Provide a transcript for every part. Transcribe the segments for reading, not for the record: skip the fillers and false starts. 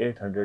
800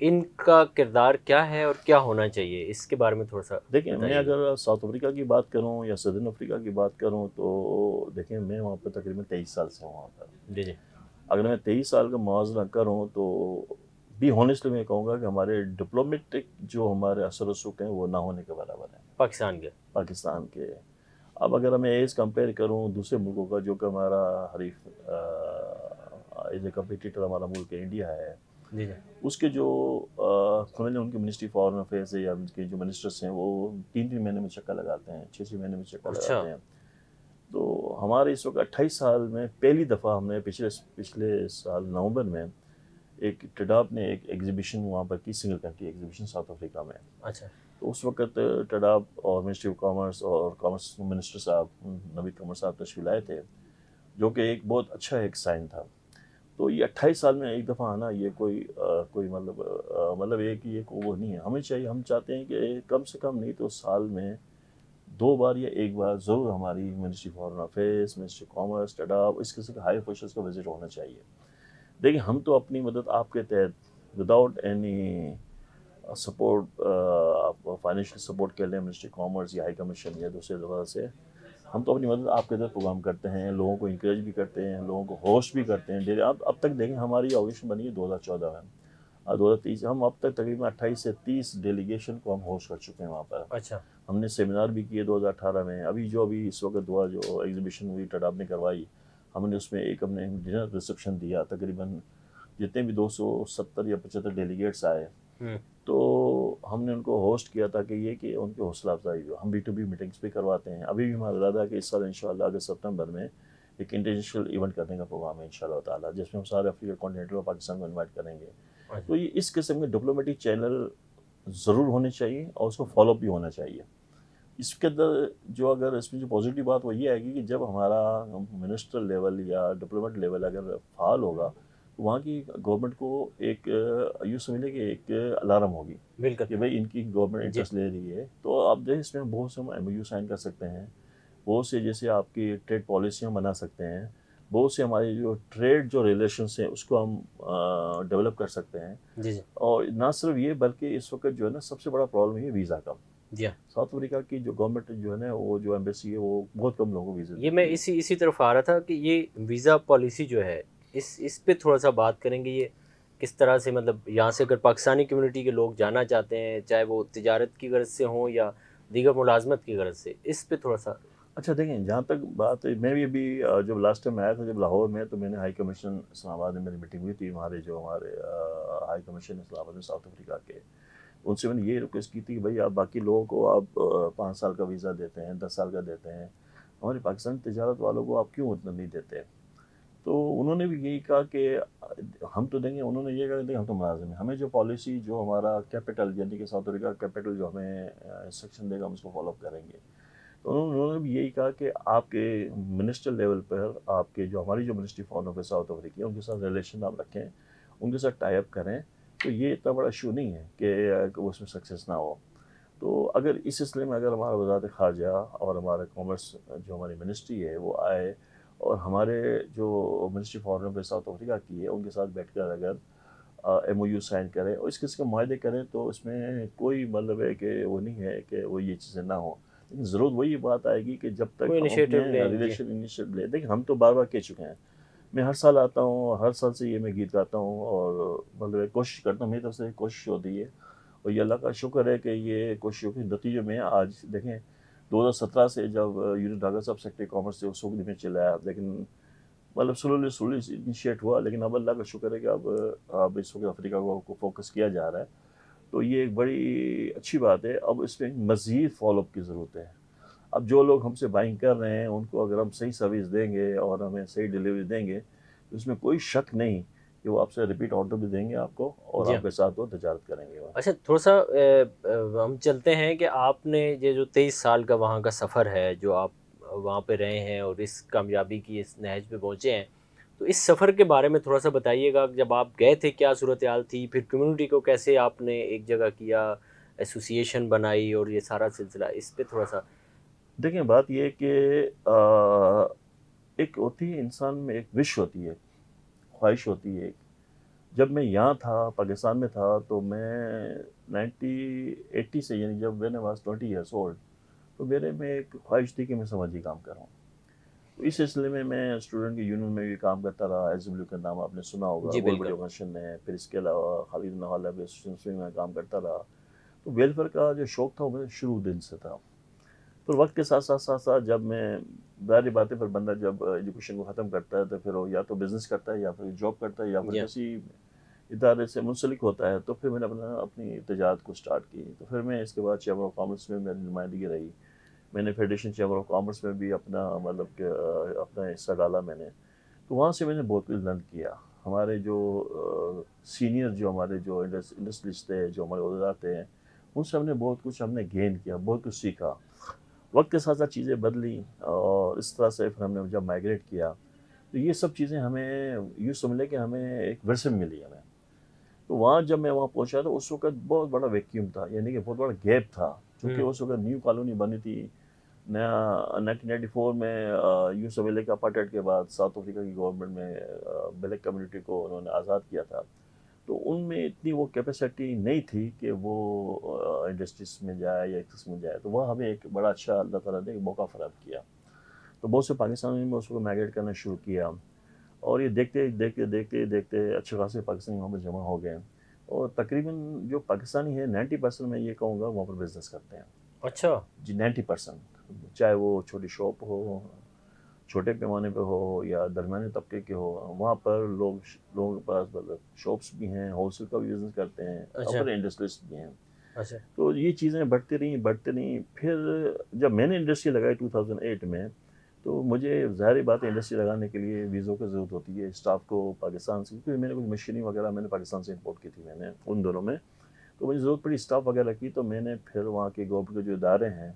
ان کا کردار کیا ہے اور کیا ہونا چاہیے، اس کے بارے میں تھوڑا سا دیکھیں میں اگر ساؤتھ افریقہ کی بات کروں یا سدرن افریقہ کی بات کروں تو دیکھیں میں وہاں پہ تقریباً 23 سال سے ہوں وہاں پر. جی جی اگر میں 23 سال کا موازنہ کروں تو بھی ہونیسٹلی میں کہوں گا کہ ہمارے ڈپلومیٹک جو ہمارے اثر و رسوخ ہیں وہ نہ ہونے کے برابر ہیں پاکستان کے. اب اگر میں ایج کمپیئر کروں دوسرے ملکوں کا جو کہ ہمارا حریف ایز اے کمپیٹیٹر ہمارا ملک انڈیا ہے، جی جی اس کے جو ان کی منسٹری فارن افیئرس ہے یا ان کے جو منسٹرس ہیں وہ 3 مہینے میں چکر لگاتے ہیں، 6 مہینے میں چکر لگاتے ہیں. تو ہمارے اس وقت 28 سال میں پہلی دفعہ ہم نے پچھلے سال نومبر میں ایک ٹڈاپ نے ایک ایگزیبیشن وہاں پر کی، single country exhibition South Africa میں. اچھا. تو اس وقت ٹڈاپ اور منسٹری آف کامرس اور کامرس منسٹر صاحب نوید قمر صاحب تشریف لائے تھے، جو کہ ایک بہت اچھا ایک سائن تھا. تو یہ 28 سال میں ایک دفعہ آنا یہ کوئی مطلب ایک یہ وہ نہیں ہے. ہمیں چاہیے، ہم چاہتے ہیں کہ کم سے کم نہیں تو سال میں 2 بار یا 1 بار ضرور ہماری ministry foreign affairs, ministry commerce, TDAP اس قسم کے ہائی آفیشلس کا وزٹ ہونا چاہیے. دیکھیں ہم تو اپنی مدد آپ کے تحت without any support, financial support کے لیں منسٹری کامرس یا ہائی کمیشن یا دوسرے لوگوں سے، ہم تو اپنی مدد آپ کے تحت پروگرام کرتے ہیں، لوگوں کو انکریج بھی کرتے ہیں، لوگوں کو ہوسٹ بھی کرتے ہیں. اب تک دیکھیں ہماری آرگنیزیشن بنی ہے 2014 میں، 2023 ہم اب تک تقریباً 28 سے 30 ڈیلیگیشن کو ہم ہوسٹ کر چکے ہیں وہاں پر. اچھا. ہم نے سیمینار بھی کیے 2018 میں. ابھی اس وقت جو ایگزیبیشن ہوئی ٹڈاپ نے کروائی، ہم نے اس میں ایک ہم نے ڈنر ریسیپشن دیا. تقریباً جتنے بھی 270 یا 75 ڈیلیگیٹس آئے تو ہم نے ان کو ہوسٹ کیا تاکہ یہ کہ ان کی حوصلہ افزائی ہو. ہم B2B میٹنگس بھی کرواتے ہیں. ابھی بھی ہمارا ارادہ ہے کہ اس سال انشاءاللہ اگست سپتمبر میں ایک انٹرنیشنل ایونٹ کرنے کا پروگرام ہے انشاءاللہ تعالیٰ، جس میں ہم سارے افریقہ کانٹیننٹ اور پاکستان کو انوائٹ کریں گے. تو یہ اس قسم کے ڈپلومیٹک چینل ضرور ہونے چاہیے اور اس کو فالو اپ بھی ہونا چاہیے. اس کے اندر اگر اس میں جو پازیٹیو بات وہ یہ آئے گی کہ جب ہمارا منسٹر لیول یا ڈپلومیٹ لیول اگر فعال ہوگا تو وہاں کی گورنمنٹ کو ایک یوں سمجھ لیں کہ ایک الارم ہوگی کہ بھائی ان کی گورنمنٹ انٹرسٹ لے رہی ہے. تو آپ دیکھیں اس میں بہت سے ہم MOU سائن کر سکتے ہیں، بہت سے جیسے آپ کی ٹریڈ پالیسیاں بنا سکتے ہیں، بہت سے ہماری جو ٹریڈ جو ریلیشنس ہیں اس کو ہم ڈیولپ کر سکتے ہیں. اور نہ صرف یہ بلکہ اس وقت جو ہے نا سب سے بڑا پرابلم ہے ویزا کا. ساؤتھ افریقہ کی جو گورنمنٹ جو ہے نا وہ جو ایمبیسی ہے وہ بہت کم لوگوں کو ویزا. یہ میں اسی طرف آ رہا تھا کہ یہ ویزا پالیسی جو ہے اس پہ تھوڑا سا بات کریں گے. یہ کس طرح سے مطلب یہاں سے اگر پاکستانی کمیونٹی کے لوگ جانا چاہتے ہیں، چاہے وہ تجارت کی غرض سے ہوں یا دیگر ملازمت کی غرض سے، اس پہ تھوڑا سا. اچھا دیکھیں جہاں تک بات ہے، میں بھی ابھی جب لاسٹ ٹائم آیا تھا جب لاہور میں، تو میں نے ہائی کمیشن اسلام آباد میں میری میٹنگ ہوئی تھی. ہمارے ہائی کمیشن اسلام آباد میں ساؤتھ افریقہ کے، ان سے میں نے یہ ریکویسٹ کی تھی کہ بھائی آپ باقی لوگوں کو آپ 5 سال کا ویزا دیتے ہیں، 10 سال کا دیتے ہیں، ہماری پاکستانی تجارت والوں کو آپ کیوں اتنا نہیں دیتے؟ تو انہوں نے بھی یہی کہا کہ ہم تو دیں گے. انہوں نے یہ کہا کہ ہم تو ملازم ہیں، ہمیں جو پالیسی جو ہمارا کیپٹل یعنی کہ ساؤتھ افریقہ کا کیپٹل جو ہمیں انسٹرکشن دے گا ہم اس کو فالو اپ کریں گے. تو انہوں نے بھی یہی کہا کہ آپ کے منسٹر لیول پر آپ کے جو ہماری جو ministry foreign affairs South Africa ہے ان کے ساتھ ریلیشن آپ رکھیں، ان کے ساتھ ٹائی اپ کریں. تو یہ اتنا بڑا ایشو نہیں ہے کہ وہ اس میں سکسیس نہ ہو. تو اگر اس سلسلے میں اگر ہمارا وزارت خارجہ اور ہمارا کامرس جو ہماری منسٹری ہے وہ آئے اور ہمارے جو ministry foreign affairs South Africa کی ہے ان کے ساتھ بیٹھ کر اگر MOU سائن کریں اور اس قسم کے معاہدے کریں تو اس میں کوئی مطلب ہے کہ وہ نہیں ہے کہ وہ یہ چیزیں نہ ہوں. لیکن ضرورت وہی بات آئے گی کہ جب تک ہم اپنے ریلیشن انیشیٹو لیں. دیکھیں ہم تو بار بار کہہ چکے ہیں، میں ہر سال آتا ہوں، ہر سال سے یہ میں گیت گاتا ہوں اور مطلب کوشش کرتا ہوں، میری طرف سے کوشش ہوتی ہے اور یہ اللہ کا شکر ہے کہ یہ کوششوں کے نتیجے میں آج دیکھیں 2017 سے جب یونس ڈاگر صاحب سیکرٹری کامرس سے اس وقت میں چلایا، لیکن مطلب سلولی انیشیٹ ہوا. لیکن اب اللہ کا شکر ہے کہ اب اس وقت افریقہ کو فوکس کیا جا رہا ہے. تو یہ ایک بڑی اچھی بات ہے. اب اس میں مزید فالو اپ کی ضرورت ہے. اب جو لوگ ہم سے بائنگ کر رہے ہیں ان کو اگر ہم صحیح سروس دیں گے اور ہمیں صحیح ڈیلیوری دیں گے تو اس میں کوئی شک نہیں کہ وہ آپ سے ریپیٹ آرڈر بھی دیں گے آپ کو اور آپ کے ساتھ وہ تجارت کریں گے. اچھا تھوڑا سا ہم چلتے ہیں کہ آپ نے یہ جو 23 سال کا وہاں کا سفر ہے جو آپ وہاں پہ رہے ہیں اور اس کامیابی کی اس نہج پہ پہنچے ہیں، تو اس سفر کے بارے میں تھوڑا سا بتائیے گا. جب آپ گئے تھے کیا صورتحال تھی، پھر کمیونٹی کو کیسے آپ نے ایک جگہ کیا، ایسوسیشن بنائی اور یہ سارا سلسلہ، اس پہ تھوڑا سا. دیکھیں بات یہ کہ ایک ہوتی ہے انسان میں ایک وش ہوتی ہے، خواہش ہوتی ہے جب میں یہاں تھا پاکستان میں تھا تو میں 1980 سے یعنی جب میں نے واز 20 ایئرس اولڈ تو میرے میں ایک خواہش تھی کہ میں سماجی کام کروں. تو اس سلسلے میں اسٹوڈنٹ کی یونین میں بھی کام کرتا رہا. ایس ڈبلیو کا نام آپ نے سنا ہوگا, جی ورلڈ بالکل. آرگنائزیشن ہے. پھر اس کے علاوہ خالد نوالہ ایسوسیشن میں کام کرتا رہا. تو ویلفیئر کا جو شوق تھا وہ میرے شروع دن سے تھا. پھر وقت کے ساتھ ساتھ جب میں ظاہری باتیں پھر بندہ جب ایجوکیشن کو ختم کرتا ہے تو پھر وہ یا تو بزنس کرتا ہے یا پھر جاب کرتا ہے یا پھر کسی ادارے سے منسلک ہوتا ہے. تو پھر میں نے اپنی تجارت کو سٹارٹ کی. تو پھر میں اس کے بعد چیمبر آف کامرس میں میری نمائندگی رہی. میں نے فیڈریشن چیمبر آف کامرس میں بھی اپنا مطلب کہ اپنا حصہ ڈالا میں نے. تو وہاں سے میں نے بہت کچھ لرن کیا. ہمارے جو سینئر جو ہمارے جو انڈسٹریسٹ تھے, جو ہمارے عہدیدار تھے, ان سے ہم نے بہت کچھ ہم نے گین کیا, بہت کچھ سیکھا. وقت کے ساتھ ساتھ چیزیں بدلیں اور اس طرح سے پھر ہم نے جب مائیگریٹ کیا تو یہ سب چیزیں ہمیں یوں سمجھ کہ ہمیں ایک ورثے میں ملی ہمیں. تو وہاں جب میں وہاں پہنچا تو اس وقت بہت بڑا ویکیوم تھا, یعنی کہ بہت بڑا گیپ تھا, چونکہ اس وقت نیو کالونی بنی تھی. نیا 1994 میں یوں سمجھ کہ اپارٹھائڈ کے بعد ساؤتھ افریقہ کی گورنمنٹ میں بلیک کمیونٹی کو انہوں نے آزاد کیا تھا. تو ان میں اتنی وہ کیپیسٹی نہیں تھی کہ وہ انڈسٹریز میں جائے یا ایکسس میں جائے. تو وہ ہمیں ایک بڑا اچھا اللہ تعالیٰ نے ایک موقع فراہم کیا. تو بہت سے پاکستانی میں اس کو مائیگریٹ کرنا شروع کیا اور یہ دیکھتے اچھے خاصے پاکستانی وہاں پر جمع ہو گئے. اور تقریباً جو پاکستانی ہے 90% میں یہ کہوں گا وہاں پر بزنس کرتے ہیں. اچھا جی 90%, چاہے وہ چھوٹی شاپ ہو, چھوٹے پیمانے پہ ہو یا درمیانے طبقے کے ہو, وہاں پر لوگوں کے پاس مطلب شاپس بھی ہیں, ہول سیل کا بھی بزنس کرتے ہیں, اور پھر انڈسٹریز بھی ہیں. اچھا تو یہ چیزیں بڑھتی رہیں. پھر جب میں نے انڈسٹری لگائی 2008 میں تو مجھے ظاہری بات ہے انڈسٹری لگانے کے لیے ویزوں کی ضرورت ہوتی ہے اسٹاف کو پاکستان سے, کیونکہ میں نے کچھ مشینری وغیرہ میں نے پاکستان سے امپورٹ کی تھی میں نے ان دونوں میں. تو مجھے ضرورت پڑی اسٹاف وغیرہ کی. تو میں نے پھر وہاں کے گورنمنٹ کے جو ادارے ہیں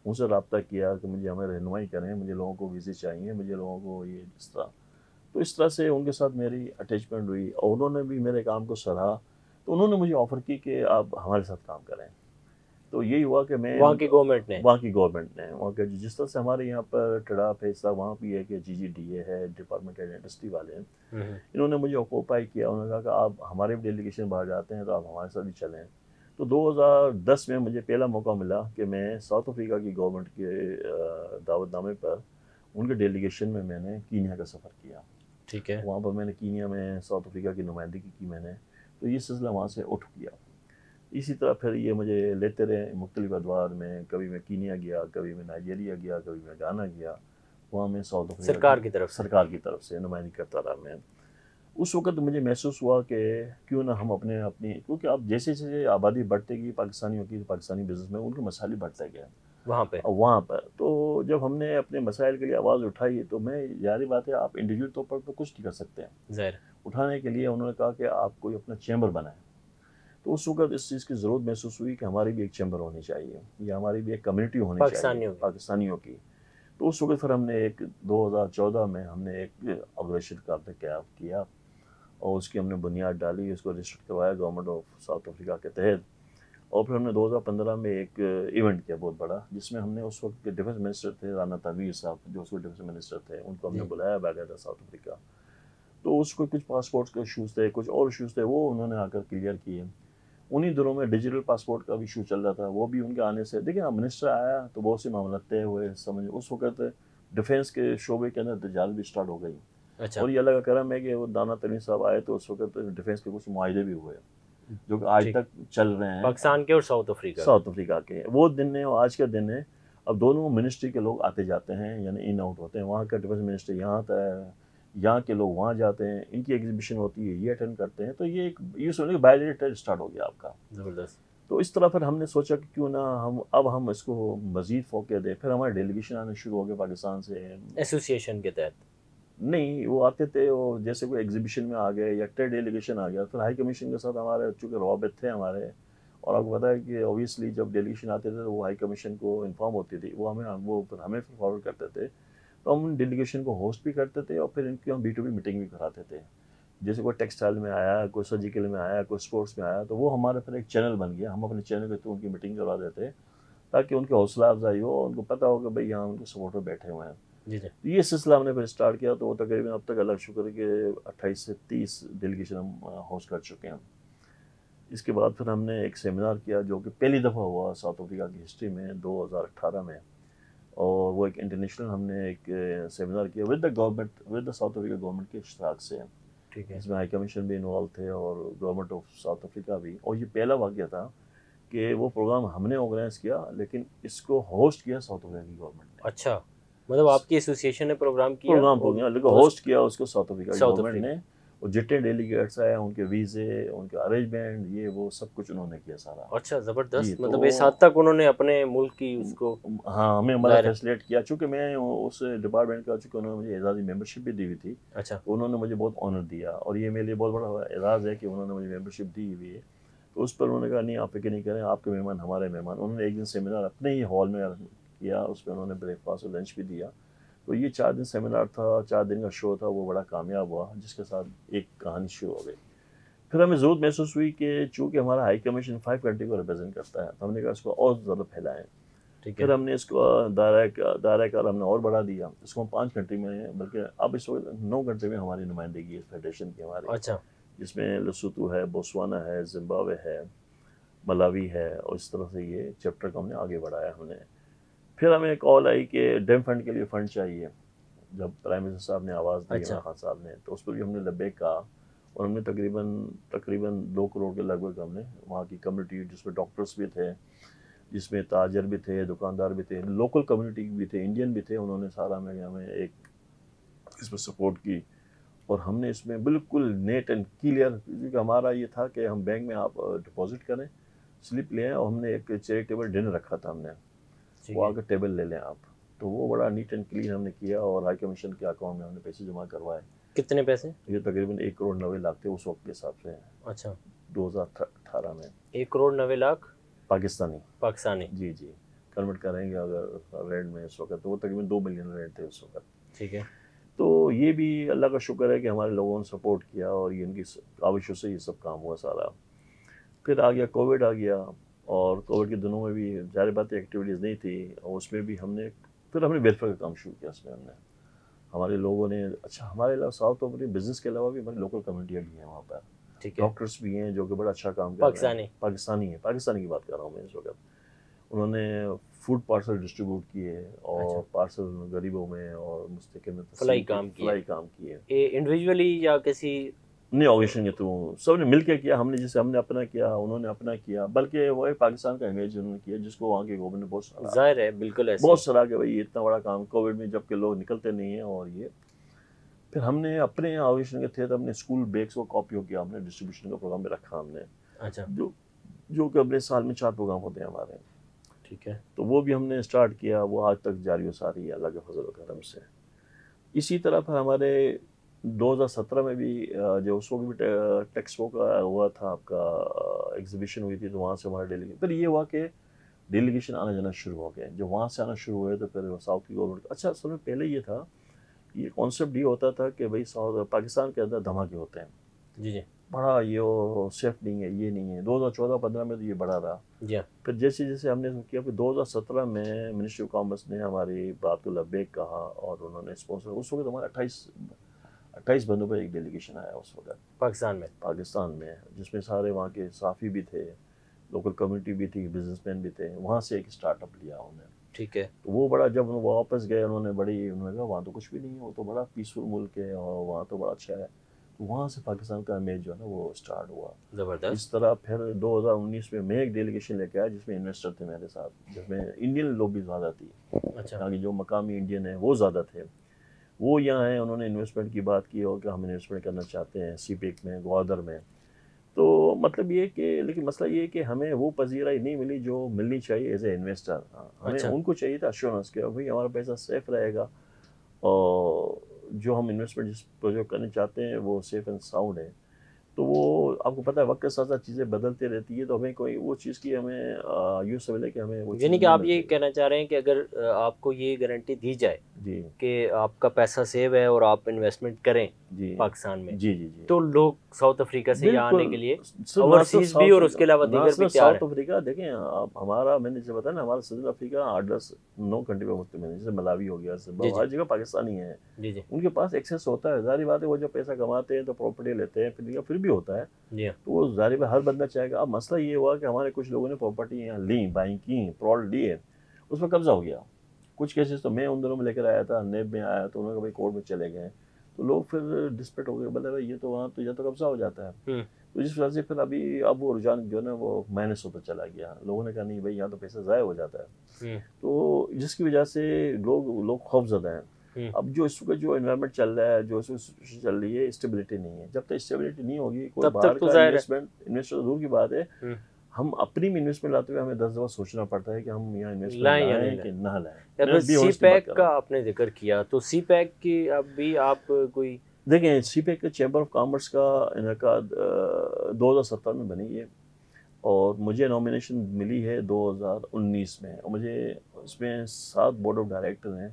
ان سے رابطہ کیا کہ مجھے ہمیں رہنمائی کریں, مجھے لوگوں کو ویزے چاہیے, مجھے لوگوں کو یہ اس طرح. تو اس طرح سے ان کے ساتھ میری اٹیچمنٹ ہوئی اور انہوں نے بھی میرے کام کو سراہا. تو انہوں نے مجھے آفر کی کہ آپ ہمارے ساتھ کام کریں. تو یہی ہوا کہ میں وہاں کی گورنمنٹ نے وہاں کے جس طرح سے ہمارے یہاں پر ٹڑاپ ہے حصہ وہاں بھی ہے کہ GGDA ہے, ڈپارٹمنٹ انڈسٹری والے ہیں, انہوں نے مجھے آکوپائی کیا. انہوں نے کہا کہ آپ ہمارے بھی ڈیلیگیشن باہر جاتے ہیں تو آپ ہمارے ساتھ بھی چلیں. تو 2010 میں مجھے پہلا موقع ملا کہ میں ساؤتھ افریقہ کی گورنمنٹ کے دعوت نامے پر ان کے ڈیلیگیشن میں نے کینیا کا سفر کیا. ٹھیک ہے. وہاں پر میں نے کینیا میں ساؤتھ افریقہ کی نمائندگی کی میں نے. تو یہ سلسلہ وہاں سے اٹھ گیا. اسی طرح پھر یہ مجھے لیتے رہے مختلف ادوار میں. کبھی میں کینیا گیا, کبھی میں نائجیریا گیا, کبھی میں گانا گیا. وہاں میں ساؤتھ افریقہ سرکار کی طرف سے نمائندگی کرتا رہا میں. اس وقت مجھے محسوس ہوا کہ کیوں نہ ہم اپنی کیونکہ اب جیسے جیسے آبادی بڑھتے گئی پاکستانیوں کی, پاکستانی بزنس میں ان کے مسائل بڑھتے گئے وہاں پر. تو جب ہم نے اپنے مسائل کے لیے آواز اٹھائی تو میں ظاہری بات ہے آپ انڈیویجول طور پر تو کچھ نہیں کر سکتے ہیں. اٹھانے کے لیے انہوں نے کہا کہ آپ کوئی اپنا چیمبر بنائیں. تو اس وقت اس چیز کی ضرورت محسوس ہوئی کہ ہماری بھی ایک چیمبر ہونی چاہیے یا ہماری بھی ایک کمیونٹی ہونی چاہیے پاکستانیوں کی. تو اس وقت پھر ہم نے ایک 2014 میں ہم نے ایک آرگنائزیشن کا قیام کیا اور اس کی ہم نے بنیاد ڈالی, اس کو رجسٹر کروایا گورنمنٹ آف ساؤتھ افریقہ کے تحت. اور پھر ہم نے 2015 میں ایک ایونٹ کیا بہت بڑا, جس میں ہم نے اس وقت کے ڈیفنس منسٹر تھے رانا تنویر صاحب, جو اس وقت ڈیفنس منسٹر تھے, ان کو ہم نے بلایا باقاعدہ ساؤتھ افریقہ. تو اس کو کچھ پاسپورٹس کے ایشوز تھے, کچھ اور ایشوز تھے, وہ انہوں نے آ کر کلیئر کیے. انہی دنوں میں ڈیجیٹل پاسپورٹ کا بھی ایشو چل رہا تھا, وہ بھی ان کے آنے سے دیکھیں منسٹر آیا تو بہت سے معاملات طے ہوئے. سمجھ اس وقت ڈیفینس کے شعبے کے اندر تجارت بھی اسٹارٹ ہو گئی. اور یہ اللہ کا کرم ہے کہ وہ رانا تنویر صاحب آئے تو اس وقت ڈیفینس کے کچھ معاہدے بھی ہوئے جو کہ آج تک چل رہے ہیں پاکستان کے اور ساؤتھ افریقہ کے. وہ دن ہے اور آج کا دن ہے. اب دونوں منسٹری کے لوگ آتے جاتے ہیں, یعنی ان آؤٹ ہوتے ہیں. وہاں کا ڈیفینس منسٹر یہاں آتا ہے, یہاں کے لوگ وہاں جاتے ہیں, ان کی ایگزیبیشن ہوتی ہے, یہ اٹینڈ کرتے ہیں. تو یہ ایک یہ سمجھیں کہ بائیلیٹرل اسٹارٹ ہو گیا آپ کا. زبردست. تو اس طرح پھر ہم نے سوچا کہ کیوں نہ ہم اس کو مزید فوقیت دیں. پھر ہمارے ڈیلیگیشن آنے شروع ہو گئے پاکستان سے, ایسوسیشن کے تحت نہیں وہ آتے تھے, وہ جیسے کوئی ایگزیبیشن میں آ گئے یا ٹریڈ ڈیلیگیشن آ گیا. پھر ہائی کمیشن کے ساتھ ہمارے چونکہ روابط تھے ہمارے, اور آپ کو پتا ہے کہ اوبیسلی جب ڈیلیگیشن آتے تھے تو وہ ہائی کمیشن کو انفارم ہوتی تھی, وہ ہمیں پھر فارورڈ کرتے تھے. تو ہم ان ڈیلیگیشن کو ہوسٹ بھی کرتے تھے اور پھر ان کی ہم B2B میٹنگ بھی کراتے تھے. جیسے کوئی ٹیکسٹائل میں آیا, کوئی سرجیکل میں آیا, کوئی اسپورٹس میں آیا, تو وہ ہمارا پھر ایک چینل بن گیا. ہم اپنے چینل کے تھرو ان کی میٹنگ کروا دیتے تاکہ ان کی حوصلہ افزائی ہو, ان کو پتہ ہو کہ بھائی یہاں ان کے سپورٹر بیٹھے ہوئے ہیں. جی جی. یہ سلسلہ ہم نے پھر اسٹارٹ کیا تو وہ تقریباً اب تک اللہ شکر ہے کہ 28 سے 30 ڈیلیگیشن ہم ہوسٹ کر چکے ہیں. اس کے بعد پھر ہم نے ایک سیمینار کیا جو کہ پہلی دفعہ ہوا ساؤتھ افریقہ کی ہسٹری میں 2018 میں, اور وہ ایک انٹرنیشنل ہم نے ایک سیمینار کیا with the government, with the South Africa government کے اشتراک سے. ٹھیک ہے. اس میں ہائی کمیشن بھی انوالو تھے اور گورنمنٹ آف ساؤتھ افریقہ بھی. اور یہ پہلا واقعہ تھا کہ وہ پروگرام ہم نے آرگنائز کیا لیکن اس کو ہوسٹ کیا ساؤتھ افریقہ کی گورنمنٹ نے. اچھا, مطلب آپ کی ایسوسیشن نے پروگرام کیا لیکن ہوسٹ کیا اس کو ساؤتھ افریقہ کی گورنمنٹ نے. اور جتنے ڈیلیگیٹس آئے ان کے ویزے, ان کے ارینجمنٹ, یہ وہ سب کچھ انہوں نے کیا سارا. اچھا زبردست, مطلب اس حد تک انہوں نے اپنے ملک کی اس کو ہاں ہمیں ہمارا فیسلیٹ کیا. چونکہ میں اس ڈپارٹمنٹ کا, چونکہ انہوں نے مجھے اعزازی ممبرشپ بھی دی ہوئی تھی. اچھا, انہوں نے مجھے بہت آنر دیا اور یہ میرے لیے بہت بڑا اعزاز ہے کہ انہوں نے مجھے ممبرشپ دی ہوئی ہے. تو اس پر انہوں نے کہا نہیں آپ فکر نہیں کریں, آپ کے مہمان ہمارے مہمان. انہوں نے ایک دن سیمینار اپنے ہی ہال میں کیا, اس پہ انہوں نے بریک فاسٹ اور لنچ بھی دیا. تو یہ 4 دن سیمینار تھا, 4 دن کا شو تھا, وہ بڑا کامیاب ہوا, جس کے ساتھ ایک کہانی شروع ہو گئی. پھر ہمیں ضرورت محسوس ہوئی کہ چونکہ ہمارا ہائی کمیشن 5 کنٹری کو ریپرزینٹ کرتا ہے, تو ہم نے کہا اس کو اور زیادہ پھیلائیں. پھر ہم نے اس کو دائرہ کار ہم نے اور بڑھا دیا. اس کو ہم 5 کنٹری میں, بلکہ اب اس وقت 9 کنٹری میں ہماری نمائندگی ہے فیڈریشن کی ہماری. اچھا, جس میں لسوتو ہے, بوتسوانا ہے, زمبابوے ہے, ملاوی ہے, اور اس طرح سے یہ چیپٹر کو ہم نے آگے بڑھایا ہم نے. پھر ہمیں ایک کال آئی کہ ڈیم فنڈ کے لیے فنڈ چاہیے. جب پرائم منسٹر صاحب نے آواز دی, عمران خان صاحب نے, تو اس پر بھی ہم نے لبیک کہا. اور ہم نے تقریباً 2 کروڑ کے لگ بھگ ہم نے وہاں کی کمیونٹی, جس میں ڈاکٹرس بھی تھے, جس میں تاجر بھی تھے, دکاندار بھی تھے, لوکل کمیونٹی بھی تھے, انڈین بھی تھے, انہوں نے سارا ہمیں ایک اس میں سپورٹ کی. اور ہم نے اس میں بالکل نیٹ اینڈ کلیئر, کیونکہ ہمارا یہ تھا کہ ہم بینک میں آپ ڈپازٹ کریں, سلپ لیں, اور ہم نے ایک چیریٹیبل ڈنر رکھا تھا ہم نے, وہ آ کے ٹیبل لے لیں آپ. تو وہ بڑا نیٹ اینڈ کلین ہم نے کیا, اور ہائی کمیشن کے اکاؤنٹ میں ہم نے پیسے جمع کروائے. کتنے پیسے؟ یہ تقریباً 1 کروڑ 90 لاکھ تھے اس وقت کے حساب سے. اچھا, 2018 میں 1 کروڑ 90 لاکھ پاکستانی. جی جی, کنورٹ کریں گے اگر رینڈ میں اس وقت, تو وہ تقریباً 2 ملین رینڈ تھے اس وقت. ٹھیک ہے. تو یہ بھی اللہ کا شکر ہے کہ ہمارے لوگوں نے سپورٹ کیا, اور یہ ان کی کاوشوں سے یہ سب کام ہوا سارا. پھر آ گیا کووڈ آ گیا, اور کووڈ کے دنوں میں بھی ظاہر بات ایکٹیویٹیز نہیں تھی, اور اس میں بھی ہم نے ویلفیئر کا کام شروع کیا. اس میں ہم نے ہمارے لوگوں نے, اچھا ہمارے علاوہ ساؤتھ افریقہ بزنس کے علاوہ بھی ہماری لوکل کمیونٹیاں بھی ہیں وہاں پر. ڈاکٹرس بھی ہیں جو کہ بڑا اچھا کام کر رہے ہیں. پاکستانی کی بات کر رہا ہوں میں اس وقت. انہوں نے فوڈ پارسل ڈسٹریبیوٹ کیے, اور پارسل غریبوں میں اور مستقل میں فلائی کام کیے. انڈیویجولی یا کسی نہیں, آرگنائزیشن کے تھرو سب نے مل کے کیا. ہم نے جیسے ہم نے اپنا کیا, انہوں نے اپنا کیا, بلکہ وہ ایک پاکستان کا امیج انہوں نے کیا, جس کو وہاں کے گورنمنٹ نے بہت سارا, ظاہر ہے بالکل ایسا, بہت سارا کہ بھائی یہ اتنا بڑا کام کووڈ میں, جب کہ لوگ نکلتے نہیں ہیں. اور یہ پھر ہم نے اپنے آرگنائزیشن کے تھے, تو ہم نے اسکول بیگس کو کاپیوں کیا, ہم نے ڈسٹریبیوشن کا پروگرام بھی رکھا ہم نے. اچھا, جو کہ اپنے سال میں 4 پروگرام ہوتے ہیں ہمارے. ٹھیک ہے. تو وہ بھی ہم نے اسٹارٹ کیا, وہ آج تک جاری و ساری ہے اللہ کے فضل و کرم سے. اسی طرح پھر ہمارے 2017 میں بھی جو اس وقت بھی ٹیکسپو کا ہوا تھا, آپ کا ایگزیبیشن ہوئی تھی, تو وہاں سے ہمارا ڈیلیگیشن, پھر یہ ہوا کہ ڈیلیگیشن آنا جانا شروع ہو گئے. جب وہاں سے آنا شروع ہوئے تو پھر ساؤتھ کی گورنمنٹ, اچھا اصل میں پہلے یہ تھا, یہ کانسیپٹ یہ ہوتا تھا کہ بھائی پاکستان کے اندر دھماکے ہوتے ہیں. جی جی, بڑا یہ سیف نہیں ہے, یہ نہیں ہے. 2014-15 میں تو یہ بڑا رہا. جی, پھر جیسے جیسے ہم نے کیا, پھر 2017 میں منسٹری آف کامرس نے ہماری بات کو لبیک کہا, اور انہوں نے اسپانسر, اس وقت ہمارے 28 بندوں پر ایک ڈیلیگیشن آیا اس وقت پاکستان میں, جس میں سارے وہاں کے صحافی بھی تھے, لوکل کمیونٹی بھی تھی, بزنس مین بھی تھے. وہاں سے ایک اسٹارٹ اپ لیا انہوں نے. ٹھیک ہے. تو وہ بڑا, جب وہ واپس گئے انہوں نے کہا وہاں تو کچھ بھی نہیں ہے, وہ تو بڑا پیسفل ملک ہے, اور وہاں تو بڑا اچھا ہے. تو وہاں سے پاکستان کا امیج جو ہے نا وہ اسٹارٹ ہوا. زبردست. اس طرح پھر 2019 میں ایک ڈیلیگیشن لے کے آیا, جس میں انویسٹر تھے میرے ساتھ, جس میں انڈین لوگ بھی زیادہ تھی. اچھا, یہاں کے جو مقامی انڈین ہیں وہ زیادہ تھے. وہ یہاں ہیں, انہوں نے انویسٹمنٹ کی بات کی, اور کہ ہم انویسٹمنٹ کرنا چاہتے ہیں سی پیک میں, گوادر میں. تو مطلب یہ کہ, لیکن مسئلہ یہ کہ ہمیں وہ پذیرائی نہیں ملی جو ملنی چاہیے ایز اے انویسٹر. ہمیں ان کو چاہیے تھا ایشورنس کہ بھائی ہمارا پیسہ سیف رہے گا, اور جو ہم انویسٹمنٹ جس پروجیکٹ کرنا چاہتے ہیں وہ سیف اینڈ ساؤنڈ ہے. تو وہ آپ کو پتہ ہے وقت کے ساتھ ساتھ چیزیں بدلتے رہتی ہے، تو ہمیں کوئی وہ چیز کی ہمیں یوں سمجھ کہ ہمیں وہ یعنی کہ آپ یہ کہنا چاہ رہے ہیں کہ اگر آپ کو یہ گارنٹی دی جائے جی کہ آپ کا پیسہ سیو ہے اور آپ انویسٹمنٹ کریں جی پاکستان میں، جی جی جی تو لوگ ساؤتھ افریقہ سے یہاں آنے کے لیے نہ اوورسیز بھی اور اس کے علاوہ دیگر بھی تیار ساؤتھ ہیں؟ افریقہ دیکھیں آپ ہمارا، میں نے جیسے بتایا نا، ہمارا سدرن افریقہ 8-10-9 کنٹری میں مشتمل ہے، جیسے ملاوی ہو گیا، ہر جگہ پاکستانی ہیں، جی جی ان کے پاس ایکسیس ہوتا ہے، ظاہری بات ہے وہ جو پیسہ کماتے ہیں تو پراپرٹی لیتے ہیں، پھر بھی ہوتا ہے، جی تو وہ ظاہر ہے ہر بندہ چاہے گا۔ اب مسئلہ یہ ہوا کہ ہمارے کچھ لوگوں نے پراپرٹی یہاں لیں، بائنگ کی، پلاٹ لیے، اس پر قبضہ ہو گیا۔ کچھ کیسز تو میں ان دنوں میں لے کر آیا تھا، نیب میں آیا تو انہوں نے کہا بھائی کورٹ میں چلے گئے، تو لوگ پھر ڈسپیٹ ہو گئے، بولے بھائی یہ تو وہاں تو یا تو قبضہ ہو جاتا ہے، تو جس وجہ سے پھر اب وہ رجحان جو ہے نا وہ مائنس ہوتا چلا گیا، لوگوں نے کہا نہیں بھائی یہاں تو پیسہ ضائع ہو جاتا ہے، تو جس کی وجہ سے لوگ خوف زدہ ہیں۔ اب جو اس وقت جو انوائرمنٹ چل رہا ہے، جو سچویشن چل رہی ہے، اسٹیبلٹی نہیں ہے، جب تک اسٹیبلٹی نہیں ہوگی کوئی باہر کا انویسٹر دور کی بات ہے، ہم اپنی بھی انویسٹمنٹ لاتے ہوئے ہمیں 10 دفعہ سوچنا پڑتا ہے کہ ہم یہاں انویسٹمنٹ لائیں کہ نہ لائیں۔ سی پیک کا آپ نے ذکر کیا، تو سی پیک کی اب بھی آپ کوئی دیکھیں، سی پیک کا چیمبر آف کامرس کا انعقاد 2017 میں بنی ہے، اور مجھے نامینیشن ملی ہے 2019 میں، اور مجھے اس میں 7 بورڈ آف ڈائریکٹر ہیں،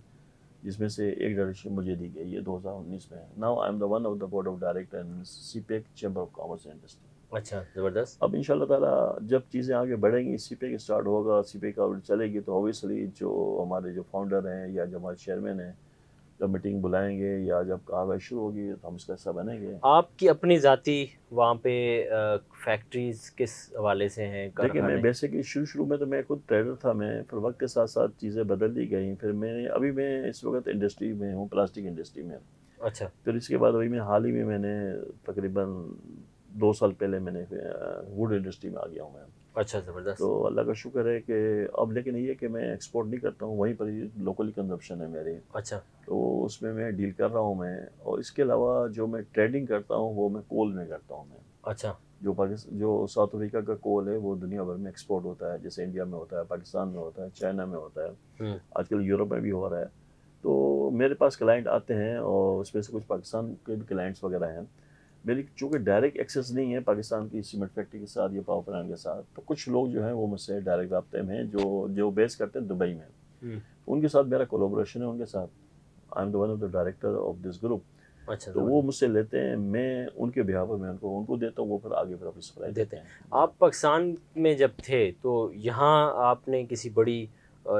جس میں سے ایک ڈائریکشن مجھے دی گئی ہے 2019 میں۔ Now I am the one of the board of director in CPEC chamber of commerce and industry. اچھا، زبردست۔ اب انشاءاللہ تعالیٰ جب چیزیں آگے بڑھیں گی، سی پیک اسٹارٹ ہوگا، سی پیک چلے گی، تو اوبیسلی جو ہمارے جو فاؤنڈر ہیں یا جو ہمارے چیئرمین ہیں جب میٹنگ بلائیں گے یا جب کارروائی شروع ہوگی تو ہم اس کا حصہ بنیں گے۔ آپ کی اپنی ذاتی وہاں پہ فیکٹریز کس حوالے سے ہیں؟ دیکھیں میں بیسکلی شروع میں تو میں خود ٹریڈر تھا، میں پھر وقت کے ساتھ ساتھ چیزیں بدل دی گئیں، پھر ابھی میں اس وقت انڈسٹری میں ہوں، پلاسٹک انڈسٹری میں۔ اچھا، پھر اس کے بعد ابھی میں حال ہی میں نے تقریباً 2 سال پہلے میں نے ووڈ انڈسٹری میں آ گیا ہوں میں۔ اچھا، زبردست۔ تو اللہ کا شکر ہے کہ اب لیکن یہ کہ میں ایکسپورٹ نہیں کرتا ہوں، وہیں پر ہی لوکلی کنزمپشن ہے میری۔ اچھا، تو اس میں ڈیل کر رہا ہوں میں، اور اس کے علاوہ جو میں ٹریڈنگ کرتا ہوں وہ میں کول میں کرتا ہوں میں۔ اچھا، جو ساؤتھ افریقہ کا کول ہے وہ دنیا بھر میں ایکسپورٹ ہوتا ہے، جیسے انڈیا میں ہوتا ہے، پاکستان میں ہوتا ہے، چائنا میں ہوتا ہے، آج کل یورپ میں بھی ہو رہا ہے۔ تو میرے پاس کلائنٹ آتے ہیں، اور اس میں سے کچھ پاکستان کے بھی کلائنٹس وغیرہ ہیں میری، چونکہ ڈائریکٹ ایکسیس نہیں ہے پاکستان کی سیمنٹ فیکٹری کے ساتھ یا پاور پلانٹ کے ساتھ، تو کچھ لوگ جو ہیں وہ مجھ سے ڈائریکٹ رابطے میں ہیں، جو بیس کرتے ہیں دبئی میں، ان کے ساتھ میرا کولیبریشن ہے، ان کے ساتھ آئی am the one of the director of this group. اچھا، تو وہ مجھ سے لیتے ہیں، میں ان کے بہاف میں ان کو دیتا ہوں، وہ پھر آگے پھر اپنی سپلائی دیتے ہیں۔ آپ پاکستان میں جب تھے تو یہاں آپ نے کسی بڑی،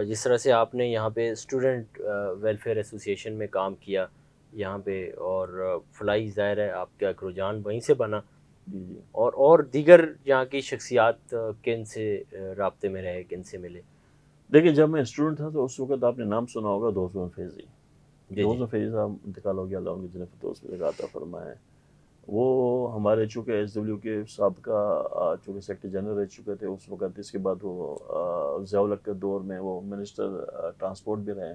جس طرح سے آپ نے یہاں پہ اسٹوڈنٹ ویلفیئر ایسوسیشن میں کام کیا یہاں پہ، اور فلائی ظاہر ہے آپ کا ایک رجحان وہیں سے بنا، جی جی، اور دیگر یہاں کی شخصیات کن سے رابطے میں رہے، کن سے ملے؟ دیکھیں جب میں اسٹوڈنٹ تھا تو اس وقت آپ نے نام سنا ہوگا دوست فیضی۔ دوست فیضی صاحب انتقال ہو گیا، اللہ ان کی جنت فردوس میں عطا فرمائے۔ وہ ہمارے چونکہ ایس ڈبلیو کے سابقہ چونکہ سیکرٹری جنرل رہ چکے تھے اس وقت، اس کے بعد وہ ضیاء الحق کے دور میں وہ منسٹر ٹرانسپورٹ بھی رہے۔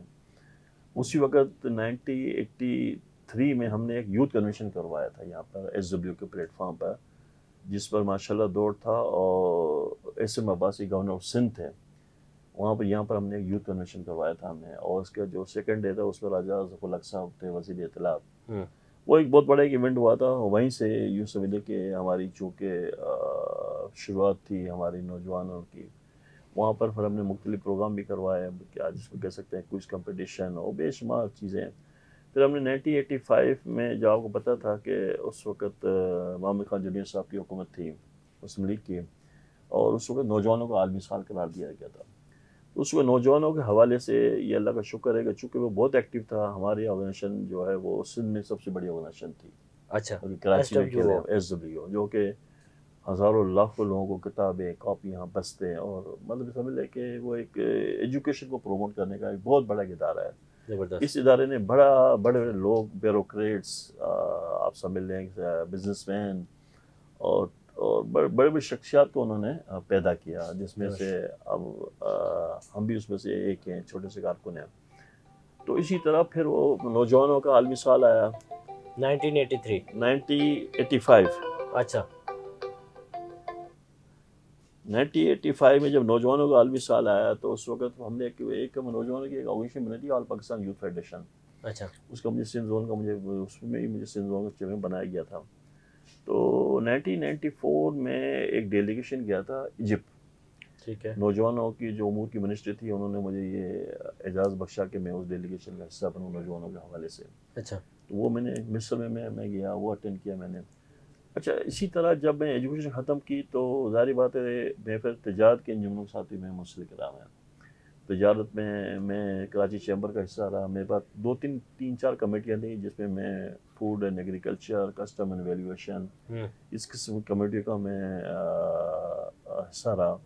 اسی وقت 1983 میں ہم نے ایک یوتھ کنونشن کروایا تھا یہاں پر ایس ڈبلیو کے پلیٹ فارم پر، جس پر ماشاءاللہ دوڑ تھا، اور S M Abbasi governor of Sindh تھے وہاں پر، یہاں پر ہم نے ایک یوتھ کنونشن کروایا تھا ہم نے، اور اس کا جو سیکنڈ ڈے تھا اس پر راجہ ظفر الحق صاحب تھے وزیر اطلاعات۔ وہ ایک بہت بڑا ایک ایونٹ ہوا تھا، وہیں سے یوں سمجھے کہ ہماری چونکہ شروعات تھی ہماری نوجوانوں کی، وہاں پر پھر ہم نے مختلف پروگرام بھی کروائے، کیا جس کو کہہ سکتے ہیں کوئز کمپٹیشن اور بے شمار چیزیں۔ پھر ہم نے 1985 میں جو آپ کو پتہ تھا کہ اس وقت محمد خان جونیئر صاحب کی حکومت تھی مسلم لیگ کی، اور اس وقت نوجوانوں کو عالمی سال قرار دیا گیا تھا۔ اس وقت نوجوانوں کے حوالے سے یہ اللہ کا شکر ہے کہ چونکہ وہ بہت ایکٹیو تھا، ہماری آرگنائزیشن جو ہے وہ سندھ میں سب سے بڑی آرگنائزیشن تھی۔ اچھا، کراچی میں ایس ڈبلیو، جو کہ ہزاروں لاکھوں لوگوں کو کتابیں، کاپیاں، بستے، اور مطلب سمجھ لیں کہ وہ ایک ایجوکیشن کو پروموٹ کرنے کا ایک بہت بڑا ادارہ ہے۔ اس ادارے نے بڑے بڑے لوگ، بیوروکریٹس، آپ سمجھ لیں بزنس مین، اور بڑے بڑے شخصیات کو انہوں نے پیدا کیا، جس میں سے اب ہم بھی اس میں سے ایک ہیں، چھوٹے سے کارکن ہیں۔ تو اسی طرح پھر وہ نوجوانوں کا عالمی سال آیا 1985۔ اچھا، 1985 میں جب نوجوانوں کا عالمی سال آیا تو اس وقت ہم نے ایک نوجوانوں کی ایک آرگنائزیشن بنائی تھی، آل پاکستان یوتھ فیڈریشن۔ اچھا، اس کا مجھے سندھ زون کا اس میں ہی مجھے سندھ زون کا چیئرمین بنایا گیا تھا۔ تو 1994 میں ایک ڈیلیگیشن گیا تھا ایجپٹ. ٹھیک ہے. نوجوانوں کی جو امور کی منسٹری تھی انہوں نے مجھے یہ اعزاز بخشا کہ میں اس ڈیلیگیشن کا حصہ بنوں نوجوانوں کے حوالے سے. اچھا. تو وہ میں نے مصر میں گیا, وہ اٹینڈ کیا میں نے. اچھا, اسی طرح جب میں ایجوکیشن ختم کی تو ظاہری بات ہے میں پھر تجارت کے انجمنوں کے ساتھ میں منسلک رہا. تجارت میں کراچی چیمبر کا حصہ رہا. میرے پاس تین چار کمیٹیاں تھیں جس میں food and agriculture, custom and valuation, اس قسم کی کمیٹیوں کا میں حصہ رہا.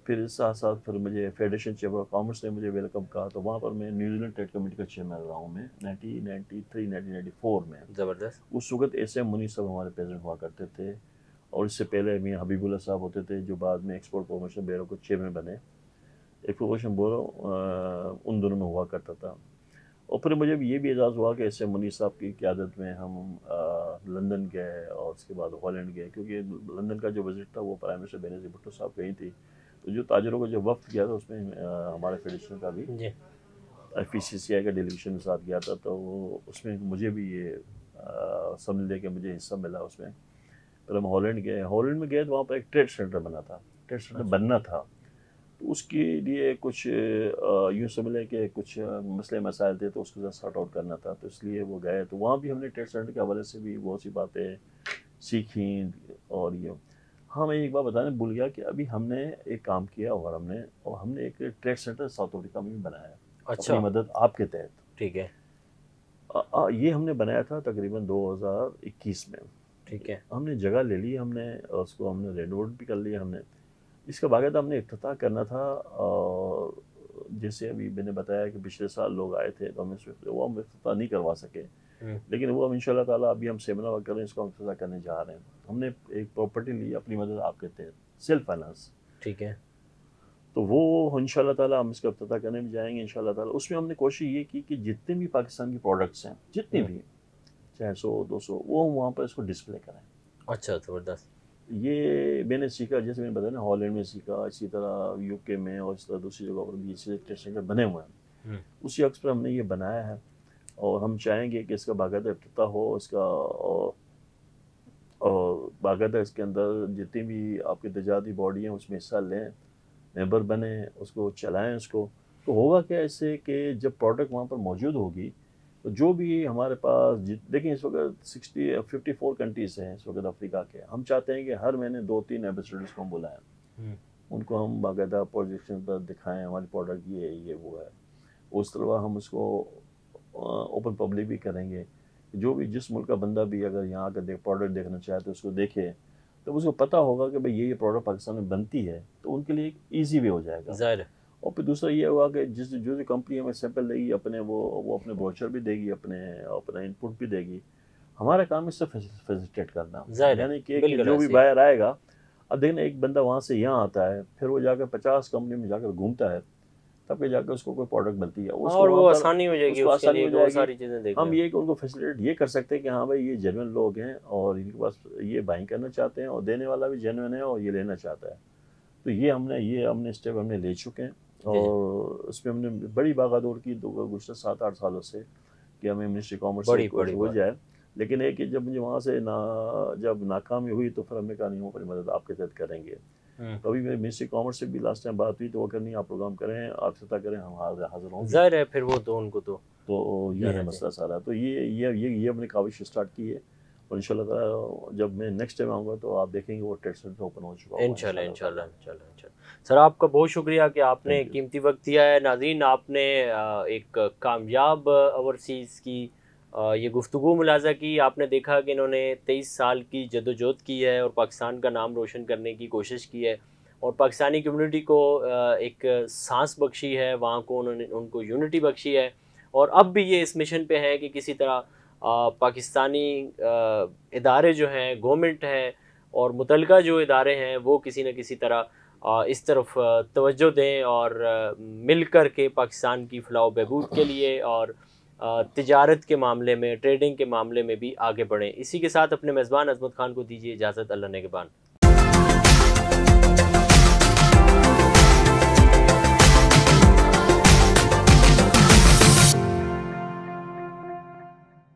پھر اس ساتھ ساتھ پھر مجھے فیڈریشن چیمبر آف کامرس نے مجھے ویلکم کہا, تو وہاں پر میں نیوزی لینڈ ٹریڈ کمیٹی کا چیئرمین رہا ہوں میں 1993-1994 میں. زبردست. اس وقت ایس ایم منی صاحب ہمارے پریزیڈنٹ ہوا کرتے تھے, اور اس سے پہلے میاں حبیب اللہ صاحب ہوتے تھے جو بعد میں ایکسپورٹ پروموشن بیورو کے چیئرمین بنے. ایکسپورٹ بیورو ان دنوں میں ہوا کرتا تھا. اور پھر مجھے یہ بھی اعزاز ہوا کہ ایس ایم منی صاحب کی قیادت میں ہم لندن گئے اور اس کے بعد ہالینڈ گئے, کیونکہ لندن کا جو وزٹ تھا وہ پرائم منسٹر بینظیر بھٹو صاحب گئی تھی. تو جو تاجروں کا جو وفد گیا تھا اس میں ہمارے فیڈریشن کا بھی FECCI کا ڈیلیگیشن ساتھ گیا تھا, تو اس میں مجھے بھی یہ سمجھ لے کہ مجھے حصہ ملا اس میں. پھر ہم ہالینڈ گئے. ہالینڈ میں گئے تو وہاں پر ایک ٹریڈ سینٹر بنا تھا, ٹریڈ سینٹر بننا تھا. تو اس کے لیے کچھ یوں سمجھ لیں کہ کچھ مسئلے مسائل تھے تو اس کو ذرا سارٹ آؤٹ کرنا تھا, تو اس لیے وہ گئے. تو وہاں بھی ہم نے ٹریڈ سینٹر کے حوالے سے بھی بہت سی باتیں سیکھیں. اور یہ ہاں میں ایک بات بتانے بھول گیا کہ ابھی ہم نے ایک کام کیا اور ہم نے ایک ٹریڈ سینٹر ساؤتھ افریقہ میں بھی بنایا ہے. اچھا. اپنی مدد آپ کے تحت. ٹھیک ہے. یہ ہم نے بنایا تھا تقریباً 2021 میں. ٹھیک ہے. ہم نے جگہ لے لی, ہم نے اس کو ہم نے رینوویٹ بھی کر لیا. ہم نے اس کا باقاعدہ ہم نے افتتاح کرنا تھا. اور جیسے ابھی میں نے بتایا کہ پچھلے سال لوگ آئے تھے تو ہم وہ ہم افتتاح نہیں کروا سکے, لیکن وہ ہم ان شاء اللہ تعالیٰ ابھی ہم سیمینار کر رہے ہیں, اس کو ہم افتتاح کرنے جا رہے ہیں. ہم نے ایک پراپرٹی لی اپنی مدد آپ کے تحت, سیلف فائنانس. ٹھیک ہے. تو وہ ان شاء اللہ تعالیٰ ہم اس کا افتتاح کرنے بھی جائیں گے ان شاء اللہ تعالیٰ. اس میں ہم نے کوشش یہ کی کہ جتنے بھی پاکستان کی پروڈکٹس ہیں, جتنے بھی چاہے 100-200, وہ ہم وہاں پر اس کو ڈسپلے کریں. اچھا, زبردست. یہ میں نے سیکھا, جیسے میں نے بتایا نا ہالینڈ میں سیکھا, اسی طرح UK میں, اور اس طرح دوسری جگہوں پر بھی اسی ٹریڈ سینٹر بنے ہوئے ہیں. اسی عکس پر ہم نے یہ بنایا ہے, اور ہم چاہیں گے کہ اس کا باقاعدہ افتتاح ہو اس کا, اور باقاعدہ اس کے اندر جتنی بھی آپ کی تجارتی باڈی ہیں اس میں حصہ لیں, ممبر بنیں, اس کو چلائیں اس کو. تو ہوگا کیا اس سے کہ جب پروڈکٹ وہاں پر موجود ہوگی تو جو بھی ہمارے پاس دیکھیں اس وقت 54 کنٹریز ہیں اس وقت افریقہ کے. ہم چاہتے ہیں کہ ہر مہینے 2-3 ایمبیسڈرز کو ہم بلائیں, ان کو ہم باقاعدہ پروجیکشن پر دکھائیں ہماری پروڈکٹ یہ ہے یہ وہ ہے. اس طرح ہم اس کو اوپن پبلک بھی کریں گے, جو بھی جس ملک کا بندہ بھی اگر یہاں کا پروڈکٹ دیکھنا چاہے تو اس کو دیکھے, تو اس کو پتہ ہوگا کہ بھئی یہ پروڈکٹ پاکستان میں بنتی ہے, تو ان کے لیے ایک ایزی وے ہو جائے گا. ظاہر ہے. اور پھر دوسرا یہ ہوگا کہ جو کمپنی ہمیں سیمپل دے گی اپنے وہ اپنے بروچر بھی دے گی, اپنا ان پٹ بھی دے گی. ہمارا کام اس سے فیسیلیٹیٹ کرنا, یعنی کہ جو بھی بائر آئے گا, اب دیکھنا ایک بندہ وہاں سے یہاں آتا ہے, پھر وہ جا کر 50 کمپنی میں جا کر گھومتا ہے, تب کہ جا کے اس کو کوئی پروڈکٹ ملتی ہے, اور وہ آسانی ہو جائے گی, آسانی ہو جائے گی, ساری چیزیں دیکھیں. ہم یہ کہ ان کو فیسیلیٹیٹ یہ کر سکتے ہیں کہ ہاں بھائی یہ جینوئن لوگ ہیں اور ان کے پاس یہ بائنگ کرنا چاہتے ہیں, اور دینے والا بھی جینوئن ہے اور یہ لینا چاہتا ہے. تو یہ ہم نے اسٹیپ ہم نے لے چکے ہیں, اور اس میں ہم نے بڑی باغادور کی گزشتہ 7-8 سالوں سے کہ ہمیں منسٹری کامرس ہو جائے. لیکن ایک کہ جب مجھے وہاں سے جب ناکامی ہوئی تو پھر ہمیں کہا نہیں, وہ اپنی مدد آپ کے تحت کریں گے. تو ابھی میرے منسٹری کامرس سے بھی لاسٹ ٹائم بات ہوئی تو وہ کرنی آپ پروگرام کریں, آپ افتتاح کریں, ہم حاضر ہوں گے. ظاہر ہے پھر وہ تو ان کو تو یہ ہے مسئلہ سارا. تو یہ ہم نے کاوش اسٹارٹ کی ہے, اور انشاءاللہ تعالی جب میں نیکسٹ ٹائم آؤں گا تو آپ دیکھیں گے وہ ٹریڈ سینٹر اوپن ہو چکا ہے انشاءاللہ. سر آپ کا بہت شکریہ کہ آپ نے قیمتی وقت دیا ہے. ناظرین, آپ نے ایک کامیاب اوورسیز کی یہ گفتگو ملاحظہ کی. آپ نے دیکھا کہ انہوں نے 23 سال کی جدوجہد کی ہے اور پاکستان کا نام روشن کرنے کی کوشش کی ہے, اور پاکستانی کمیونٹی کو ایک سانس بخشی ہے, وہاں کو انہوں نے ان کو یونٹی بخشی ہے, اور اب بھی یہ اس مشن پہ ہیں کہ کسی طرح پاکستانی ادارے جو ہیں, گورنمنٹ ہے اور متعلقہ جو ادارے ہیں, وہ کسی نہ کسی طرح اس طرف توجہ دیں اور مل کر کے پاکستان کی فلاح و بہبود کے لیے اور تجارت کے معاملے میں, ٹریڈنگ کے معاملے میں بھی آگے بڑھیں. اسی کے ساتھ اپنے میزبان عظمت خان کو دیجیے اجازت. اللہ نگہبان.